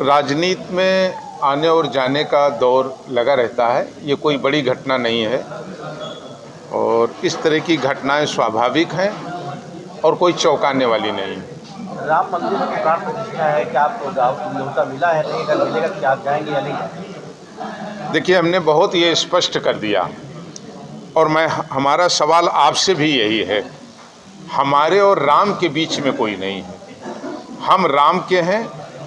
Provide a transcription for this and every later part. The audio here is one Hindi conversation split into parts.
राजनीति में आने और जाने का दौर लगा रहता है। ये कोई बड़ी घटना नहीं है और इस तरह की घटनाएं स्वाभाविक हैं और कोई चौंकाने वाली नहीं। राम मंदिर में प्राण प्रतिष्ठा है कि आपको न्योता मिला है, नहीं अगर मिलेगा तो आप जाएंगे या नहीं? देखिए, हमने बहुत ये स्पष्ट कर दिया और हमारा सवाल आपसे भी यही है, हमारे और राम के बीच में कोई नहीं है। हम राम के हैं,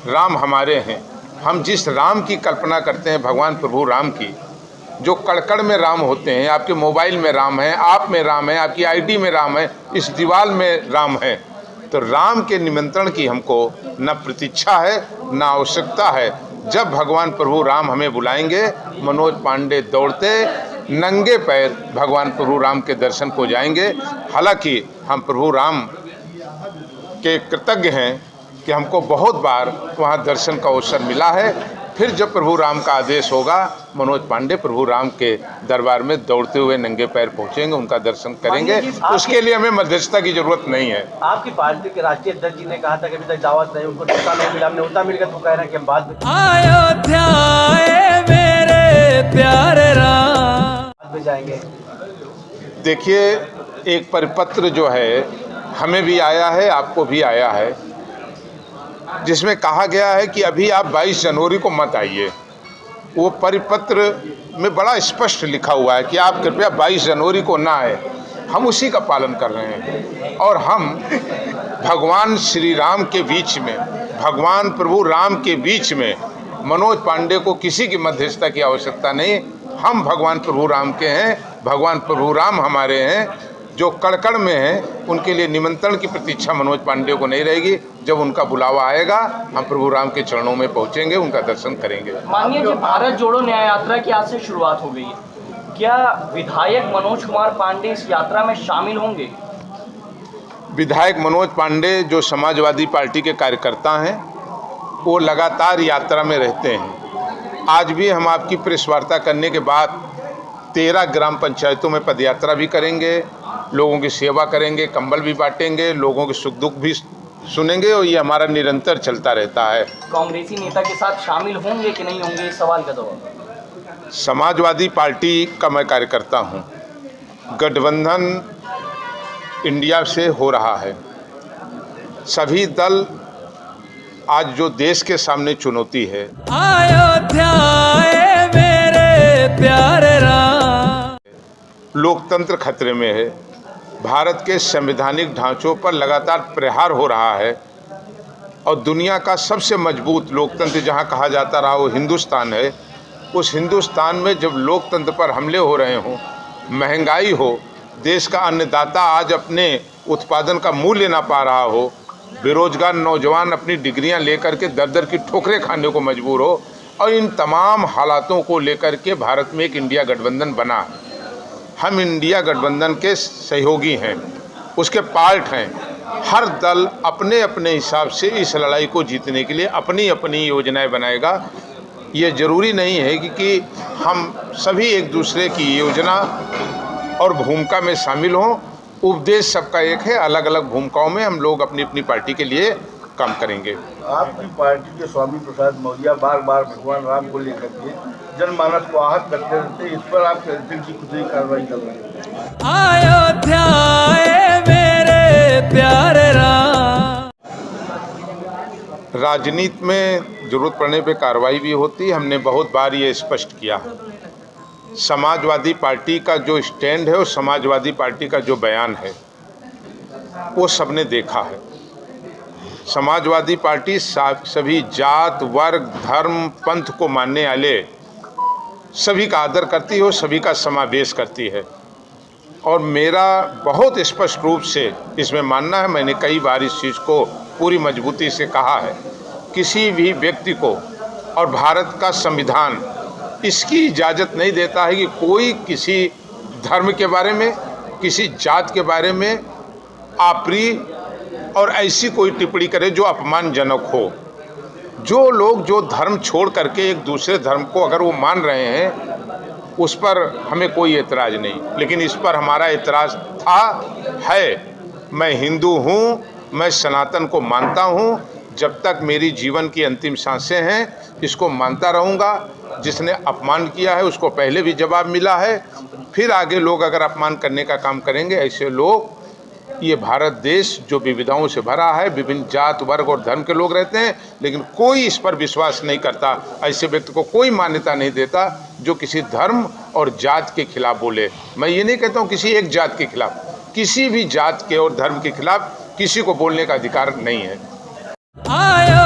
राम हमारे हैं। हम जिस राम की कल्पना करते हैं, भगवान प्रभु राम की, जो कड़कड़ में राम होते हैं, आपके मोबाइल में राम है, आप में राम है, आपकी आईडी में राम है, इस दीवार में राम है, तो राम के निमंत्रण की हमको न प्रतीक्षा है न आवश्यकता है। जब भगवान प्रभु राम हमें बुलाएंगे, मनोज पांडे दौड़ते नंगे पैर भगवान प्रभु राम के दर्शन को जाएंगे। हालांकि हम प्रभु राम के कृतज्ञ हैं कि हमको बहुत बार वहाँ दर्शन का अवसर मिला है। फिर जब प्रभु राम का आदेश होगा, मनोज पांडे प्रभु राम के दरबार में दौड़ते हुए नंगे पैर पहुंचेंगे, उनका दर्शन करेंगे। उसके लिए हमें मध्यस्थता की जरूरत नहीं है। आपकी पार्टी के राष्ट्रीय अध्यक्ष जी ने कहा था कि अभी तक दावत नहीं, उनको न्योता नहीं मिला। न्योता मिल गया तो कह रहे हैं कि हम बाद में अयोध्या मेरे प्यारे राम में जाएंगे। देखिए, एक परिपत्र जो है हमें भी आया है, आपको भी आया है, जिसमें कहा गया है कि अभी आप 22 जनवरी को मत आइए। वो परिपत्र में बड़ा स्पष्ट लिखा हुआ है कि आप कृपया 22 जनवरी को ना आए। हम उसी का पालन कर रहे हैं और हम भगवान श्री राम के बीच में, भगवान प्रभु राम के बीच में मनोज पांडे को किसी की मध्यस्थता की आवश्यकता नहीं। हम भगवान प्रभु राम के हैं, भगवान प्रभु राम हमारे हैं। जो कड़कड़ में हैं, उनके लिए निमंत्रण की प्रतीक्षा मनोज पांडे को नहीं रहेगी। जब उनका बुलावा आएगा, हम प्रभु राम के चरणों में पहुंचेंगे, उनका दर्शन करेंगे। मानिए कि भारत जोड़ो न्याय यात्रा की आज से शुरुआत हो गई है, क्या विधायक मनोज कुमार पांडे इस यात्रा में शामिल होंगे? विधायक मनोज पांडे जो समाजवादी पार्टी के कार्यकर्ता हैं, वो लगातार यात्रा में रहते हैं। आज भी हम आपकी प्रेस वार्ता करने के बाद 13 ग्राम पंचायतों में पदयात्रा भी करेंगे, लोगों की सेवा करेंगे, कंबल भी बांटेंगे, लोगों के सुख दुख भी सुनेंगे और ये हमारा निरंतर चलता रहता है। कांग्रेसी नेता के साथ शामिल होंगे कि नहीं होंगे, इस सवाल का जवाब। समाजवादी पार्टी का मैं कार्यकर्ता हूँ। गठबंधन इंडिया से हो रहा है। सभी दल आज जो देश के सामने चुनौती है, अयोध्या मेरे प्यारे राम, लोकतंत्र खतरे में है, भारत के संवैधानिक ढांचों पर लगातार प्रहार हो रहा है और दुनिया का सबसे मजबूत लोकतंत्र जहां कहा जाता रहा वो हिंदुस्तान है। उस हिंदुस्तान में जब लोकतंत्र पर हमले हो रहे हों, महंगाई हो, देश का अन्नदाता आज अपने उत्पादन का मूल्य ना पा रहा हो, बेरोजगार नौजवान अपनी डिग्रियां लेकर के दर दर की ठोकरें खाने को मजबूर हो, और इन तमाम हालातों को लेकर के भारत में एक इंडिया गठबंधन बना। हम इंडिया गठबंधन के सहयोगी हैं, उसके पार्ट हैं। हर दल अपने अपने हिसाब से इस लड़ाई को जीतने के लिए अपनी अपनी योजनाएं बनाएगा। ये ज़रूरी नहीं है कि हम सभी एक दूसरे की योजना और भूमिका में शामिल हों। उपदेश सबका एक है, अलग अलग भूमिकाओं में हम लोग अपनी अपनी पार्टी के लिए काम करेंगे। आपकी पार्टी के स्वामी प्रसाद मौर्य बार बार भगवान राम को लेकर के जनमानस को आहत करते रहते हैं, इस पर आप दिल की खुद ही कार्रवाई कर रहे हैं। अयोध्या मेरे प्यारे राम। राजनीति में जरूरत पड़ने पे कार्रवाई भी होती है। हमने बहुत बार ये स्पष्ट किया है। समाजवादी पार्टी का जो स्टैंड है और समाजवादी पार्टी का जो बयान है, वो सबने देखा है। समाजवादी पार्टी सभी जात, वर्ग, धर्म, पंथ को मानने वाले सभी का आदर करती है और सभी का समावेश करती है। और मेरा बहुत स्पष्ट रूप से इसमें मानना है, मैंने कई बार इस चीज़ को पूरी मजबूती से कहा है, किसी भी व्यक्ति को और भारत का संविधान इसकी इजाज़त नहीं देता है कि कोई किसी धर्म के बारे में, किसी जात के बारे में आप्री और ऐसी कोई टिप्पणी करे जो अपमानजनक हो। जो लोग जो धर्म छोड़ करके एक दूसरे धर्म को अगर वो मान रहे हैं, उस पर हमें कोई एतराज़ नहीं, लेकिन इस पर हमारा एतराज़ था, है। मैं हिंदू हूँ, मैं सनातन को मानता हूँ। जब तक मेरी जीवन की अंतिम सांसें हैं इसको मानता रहूँगा। जिसने अपमान किया है उसको पहले भी जवाब मिला है, फिर आगे लोग अगर अपमान करने का काम करेंगे, ऐसे लोग, ये भारत देश जो विविधताओं से भरा है, विभिन्न जात वर्ग और धर्म के लोग रहते हैं, लेकिन कोई इस पर विश्वास नहीं करता। ऐसे व्यक्ति को कोई मान्यता नहीं देता जो किसी धर्म और जात के खिलाफ बोले। मैं ये नहीं कहता हूँ किसी एक जात के खिलाफ, किसी भी जात के और धर्म के खिलाफ किसी को बोलने का अधिकार नहीं है। आयो